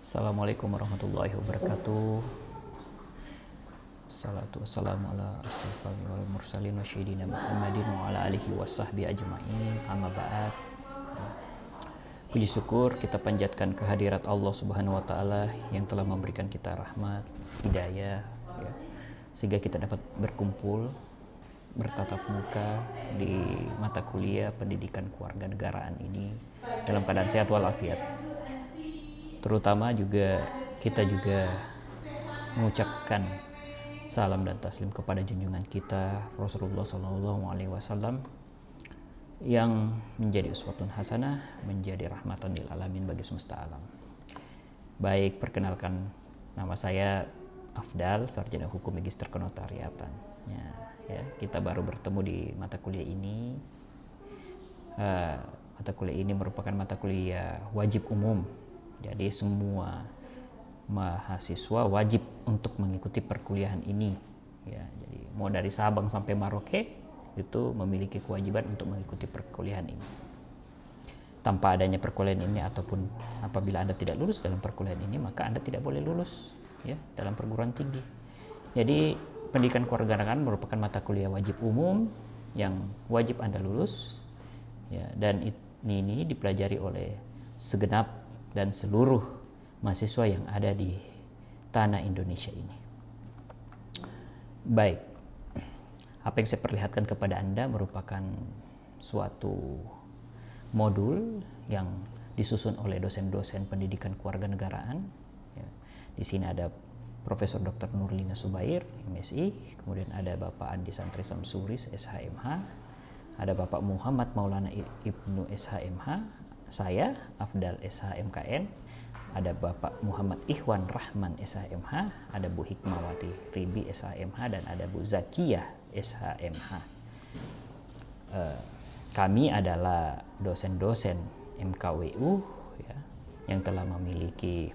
Assalamualaikum warahmatullahi wabarakatuh. Salatu wassalamu ala asrofil wal mursalin wa syedina Muhammadin wa ala alihi wa sahbihi ajma'in. Amma ba'd. Puji syukur kita panjatkan kehadirat Allah Subhanahu wa taala yang telah memberikan kita rahmat, hidayah, ya, sehingga kita dapat berkumpul bertatap muka di mata kuliah pendidikan kewarganegaraan ini dalam keadaan sehat walafiat. Terutama kita juga mengucapkan salam dan taslim kepada junjungan kita Rasulullah SAW yang menjadi uswatun hasanah, menjadi rahmatan lil alamin bagi semesta alam. Baik, perkenalkan, nama saya Afdal, sarjana hukum magister kenotariatan. Ya, kita baru bertemu di mata kuliah ini. Mata kuliah ini merupakan mata kuliah wajib umum. Jadi semua mahasiswa wajib untuk mengikuti perkuliahan ini. Ya, jadi mau dari Sabang sampai Merauke itu memiliki kewajiban untuk mengikuti perkuliahan ini. Tanpa adanya perkuliahan ini ataupun apabila Anda tidak lulus dalam perkuliahan ini, maka Anda tidak boleh lulus ya dalam perguruan tinggi. Jadi pendidikan kewarganegaraan merupakan mata kuliah wajib umum yang wajib Anda lulus ya, dan ini dipelajari oleh segenap dan seluruh mahasiswa yang ada di tanah Indonesia ini. Baik, apa yang saya perlihatkan kepada Anda merupakan suatu modul yang disusun oleh dosen-dosen pendidikan kewarganegaraan. Ya, di sini ada Profesor Dr. Nurlina Subair, MSI, kemudian ada Bapak Andi Santri Samsuris, SHMH, ada Bapak Muhammad Maulana Ibnu SHMH, saya Afdal SHMKN, ada Bapak Muhammad Ikhwan Rahman SHMH, ada Bu Hikmawati Ribi SHMH, dan ada Bu Zakiyah SHMH. Kami adalah dosen-dosen MKWU ya, yang telah memiliki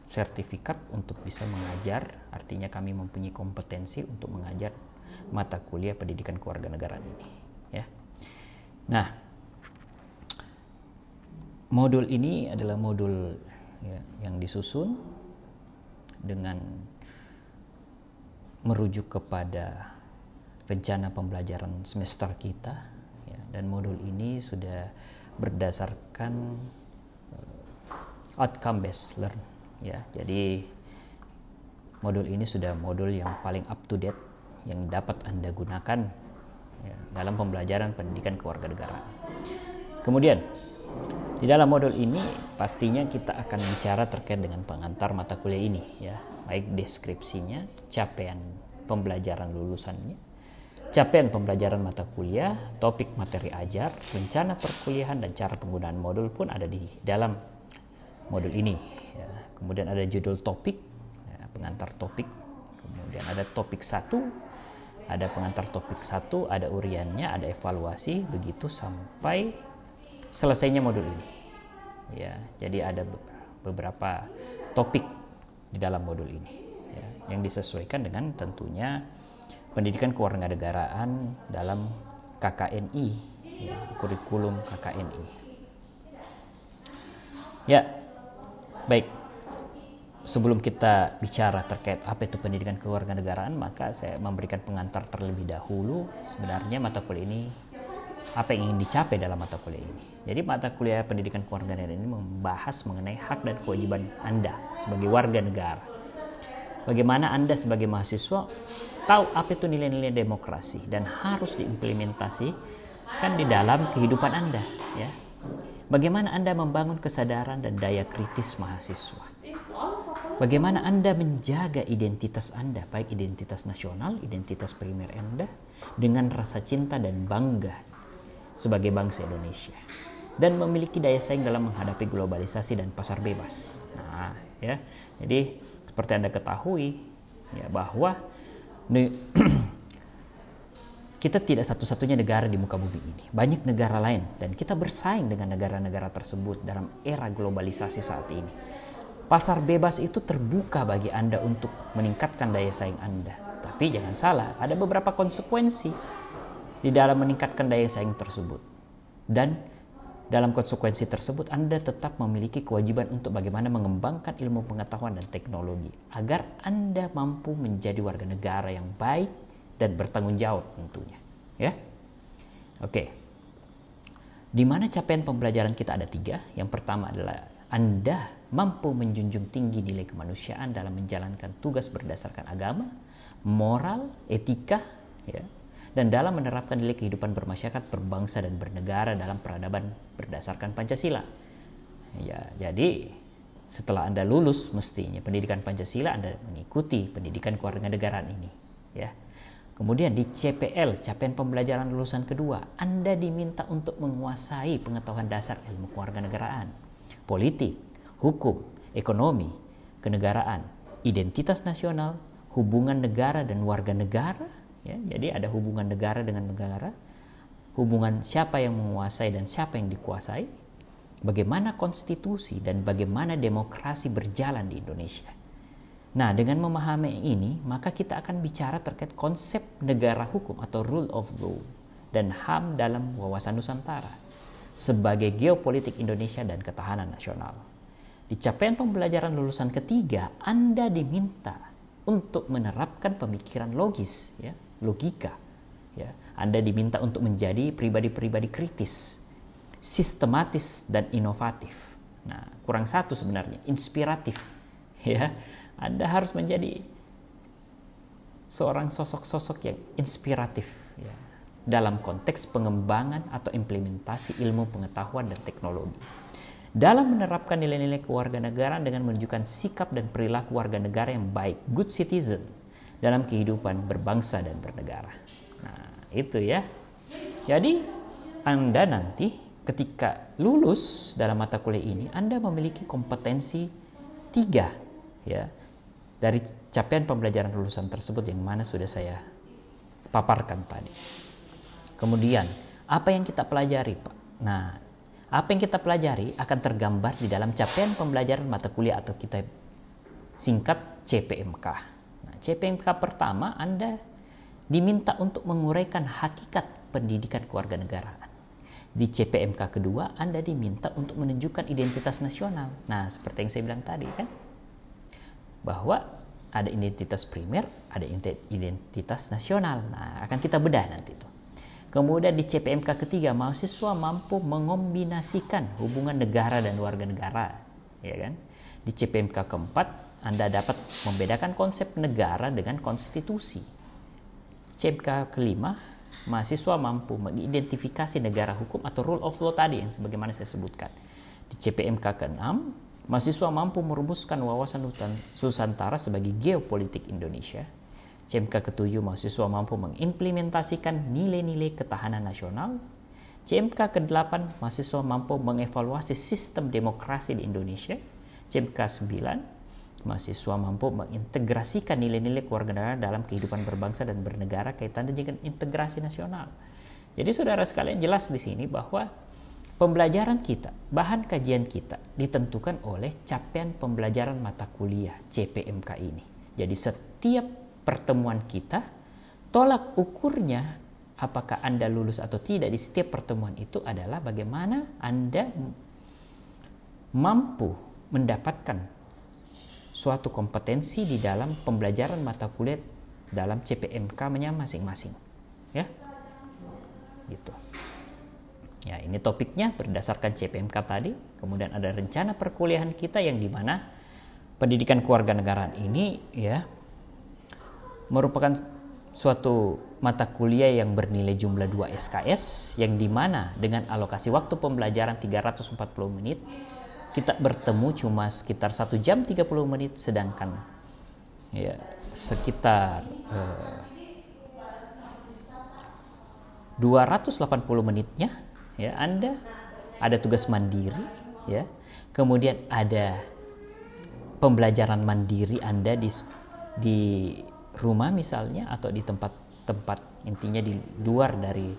sertifikat untuk bisa mengajar, artinya kami mempunyai kompetensi untuk mengajar mata kuliah pendidikan kewarganegaraan ini ya. Nah, modul ini adalah modul ya, yang disusun dengan merujuk kepada rencana pembelajaran semester kita ya, dan modul ini sudah berdasarkan outcome based learn ya. Jadi modul ini sudah modul yang paling up to date yang dapat Anda gunakan ya, dalam pembelajaran pendidikan kewarganegaraan. Kemudian di dalam modul ini pastinya kita akan bicara terkait dengan pengantar mata kuliah ini ya, baik deskripsinya, capaian pembelajaran lulusannya, capaian pembelajaran mata kuliah, topik materi ajar, rencana perkuliahan, dan cara penggunaan modul pun ada di dalam modul ini ya. Kemudian ada judul topik ya, pengantar topik, kemudian ada topik 1, ada pengantar topik 1, ada uriannya, ada evaluasi, begitu sampai selesainya modul ini ya. Jadi ada beberapa topik di dalam modul ini ya, yang disesuaikan dengan tentunya pendidikan kewarganegaraan dalam KKNI ya, kurikulum KKNI ya. Baik, sebelum kita bicara terkait apa itu pendidikan kewarganegaraan, maka saya memberikan pengantar terlebih dahulu. Sebenarnya mata kuliah ini, apa yang ingin dicapai dalam mata kuliah ini. Jadi mata kuliah pendidikan kewarganegaraan ini membahas mengenai hak dan kewajiban Anda sebagai warga negara. Bagaimana Anda sebagai mahasiswa tahu apa itu nilai-nilai demokrasi dan harus diimplementasikan di dalam kehidupan Anda ya. Bagaimana Anda membangun kesadaran dan daya kritis mahasiswa. Bagaimana Anda menjaga identitas Anda, baik identitas nasional, identitas primer Anda, dengan rasa cinta dan bangga sebagai bangsa Indonesia, dan memiliki daya saing dalam menghadapi globalisasi dan pasar bebas. Nah, ya, jadi seperti Anda ketahui, ya, bahwa kita tidak satu-satunya negara di muka bumi ini. Banyak negara lain, dan kita bersaing dengan negara-negara tersebut dalam era globalisasi saat ini. Pasar bebas itu terbuka bagi Anda untuk meningkatkan daya saing Anda. Tapi jangan salah, ada beberapa konsekuensi di dalam meningkatkan daya saing tersebut. Dan Dalam konsekuensi tersebut, Anda tetap memiliki kewajiban untuk bagaimana mengembangkan ilmu pengetahuan dan teknologi agar Anda mampu menjadi warga negara yang baik dan bertanggung jawab tentunya. Ya, oke. Di mana capaian pembelajaran kita ada 3. Yang pertama adalah Anda mampu menjunjung tinggi nilai kemanusiaan dalam menjalankan tugas berdasarkan agama, moral, etika, ya, dan dalam menerapkan nilai kehidupan bermasyarakat, berbangsa, dan bernegara dalam peradaban berdasarkan Pancasila. Ya, jadi setelah Anda lulus, mestinya pendidikan Pancasila Anda mengikuti pendidikan kewarganegaraan ini. Ya. Kemudian di CPL, capaian pembelajaran lulusan kedua, Anda diminta untuk menguasai pengetahuan dasar ilmu kewarganegaraan, politik, hukum, ekonomi, kenegaraan, identitas nasional, hubungan negara dan warga negara. Ya, jadi ada hubungan negara dengan negara, hubungan siapa yang menguasai dan siapa yang dikuasai, bagaimana konstitusi dan bagaimana demokrasi berjalan di Indonesia. Nah, dengan memahami ini, maka kita akan bicara terkait konsep negara hukum atau rule of law dan HAM dalam wawasan Nusantara sebagai geopolitik Indonesia dan ketahanan nasional. Di capaian pembelajaran lulusan ketiga, Anda diminta untuk menerapkan pemikiran logis, ya, logika. Ya, Anda diminta untuk menjadi pribadi-pribadi kritis, sistematis dan inovatif. Nah, kurang satu sebenarnya, inspiratif. Ya, Anda harus menjadi seorang sosok-sosok yang inspiratif, ya, dalam konteks pengembangan atau implementasi ilmu pengetahuan dan teknologi. Dalam menerapkan nilai-nilai kewarganegaraan dengan menunjukkan sikap dan perilaku warga negara yang baik, good citizen, dalam kehidupan berbangsa dan bernegara. Nah, itu ya. Jadi, Anda nanti ketika lulus dalam mata kuliah ini, Anda memiliki kompetensi 3, ya, dari capaian pembelajaran lulusan tersebut yang mana sudah saya paparkan tadi. Kemudian, apa yang kita pelajari, Pak? Nah, apa yang kita pelajari akan tergambar di dalam capaian pembelajaran mata kuliah atau kita singkat CPMK. CPMK pertama, Anda diminta untuk menguraikan hakikat pendidikan kewarganegaraan. Di CPMK kedua, Anda diminta untuk menunjukkan identitas nasional. Nah, seperti yang saya bilang tadi kan, bahwa ada identitas primer, ada identitas nasional. Nah, akan kita bedah nanti itu. Kemudian di CPMK ketiga, mahasiswa mampu mengombinasikan hubungan negara dan warga negara, ya kan? Di CPMK keempat, Anda dapat membedakan konsep negara dengan konstitusi. CPMK kelima, mahasiswa mampu mengidentifikasi negara hukum atau rule of law tadi yang sebagaimana saya sebutkan. Di CPMK keenam, mahasiswa mampu merumuskan wawasan Nusantara sebagai geopolitik Indonesia. CMK ketujuh, mahasiswa mampu mengimplementasikan nilai-nilai ketahanan nasional. CMK ke-8, mahasiswa mampu mengevaluasi sistem demokrasi di Indonesia. CMK 9, mahasiswa mampu mengintegrasikan nilai-nilai kewarganegaraan dalam kehidupan berbangsa dan bernegara kaitannya dengan integrasi nasional. Jadi saudara sekalian, jelas di sini bahwa pembelajaran kita, bahan kajian kita ditentukan oleh capaian pembelajaran mata kuliah CPMK ini. Jadi setiap pertemuan kita, tolak ukurnya apakah Anda lulus atau tidak di setiap pertemuan itu adalah bagaimana Anda mampu mendapatkan suatu kompetensi di dalam pembelajaran mata kuliah dalam CPMK-nya masing-masing. Ya, gitu. Ya, ini topiknya berdasarkan CPMK tadi. Kemudian ada rencana perkuliahan kita yang dimana pendidikan kewarganegaraan ini, ya, merupakan suatu mata kuliah yang bernilai jumlah 2 SKS yang dimana dengan alokasi waktu pembelajaran 340 menit kita bertemu cuma sekitar 1 jam 30 menit, sedangkan ya sekitar 280 menitnya ya Anda ada tugas mandiri, ya, kemudian ada pembelajaran mandiri Anda di rumah misalnya atau di tempat-tempat intinya di luar dari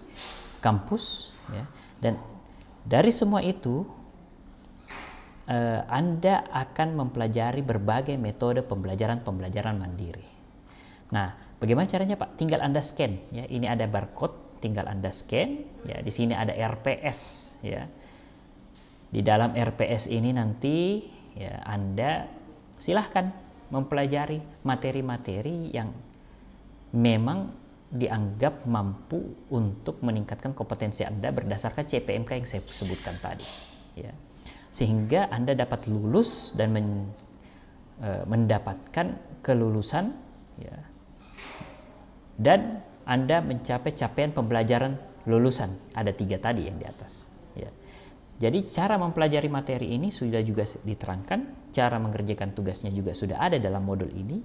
kampus, ya. Dan dari semua itu Anda akan mempelajari berbagai metode pembelajaran mandiri. Nah, bagaimana caranya, Pak? Tinggal Anda scan, ya. Ini ada barcode, tinggal Anda scan, ya. Di sini ada RPS, ya. Di dalam RPS ini nanti ya Anda silahkan mempelajari materi-materi yang memang dianggap mampu untuk meningkatkan kompetensi Anda berdasarkan CPMK yang saya sebutkan tadi, ya. Sehingga Anda dapat lulus dan mendapatkan kelulusan, ya. Dan Anda mencapai capaian pembelajaran lulusan, ada 3 tadi yang di atas, ya. Jadi cara mempelajari materi ini sudah juga diterangkan, cara mengerjakan tugasnya juga sudah ada dalam modul ini,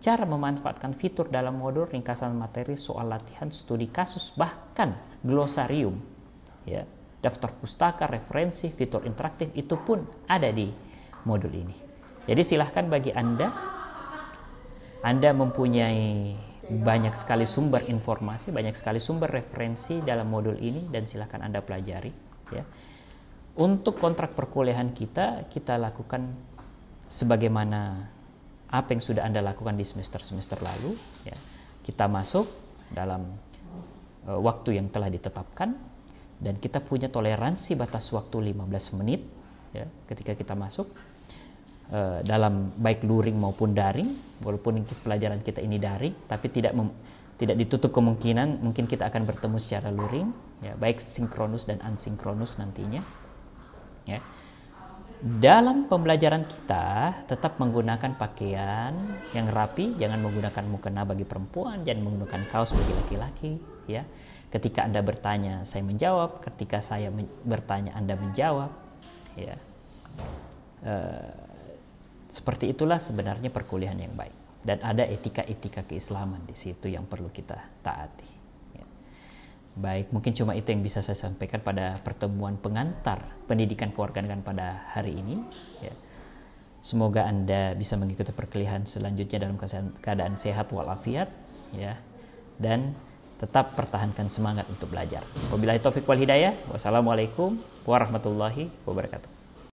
cara memanfaatkan fitur dalam modul, ringkasan materi, soal latihan, studi kasus, bahkan glosarium, ya, daftar pustaka, referensi, fitur interaktif itu pun ada di modul ini. Jadi silahkan bagi Anda mempunyai banyak sekali sumber informasi, banyak sekali sumber referensi dalam modul ini dan silahkan Anda pelajari, ya. Untuk kontrak perkuliahan kita lakukan sebagaimana apa yang sudah Anda lakukan di semester-semester lalu, ya. Kita masuk dalam waktu yang telah ditetapkan dan kita punya toleransi batas waktu 15 menit, ya, ketika kita masuk dalam baik luring maupun daring. Walaupun pelajaran kita ini daring, tapi tidak ditutup kemungkinan mungkin kita akan bertemu secara luring, ya, baik sinkronus dan asinkronus nantinya. Ya. Dalam pembelajaran kita tetap menggunakan pakaian yang rapi, jangan menggunakan mukena bagi perempuan, jangan menggunakan kaos bagi laki-laki, ya. Ketika Anda bertanya, saya menjawab. Ketika saya bertanya, Anda menjawab, ya. Seperti itulah sebenarnya perkuliahan yang baik, dan ada etika-etika keislaman di situ yang perlu kita taati. Baik, mungkin cuma itu yang bisa saya sampaikan pada pertemuan pengantar pendidikan kewarganegaraan pada hari ini, ya. Semoga Anda bisa mengikuti perkuliahan selanjutnya dalam keadaan sehat walafiat, ya, dan tetap pertahankan semangat untuk belajar. Wabillahi taufiq wal hidayah. Wassalamualaikum warahmatullahi wabarakatuh.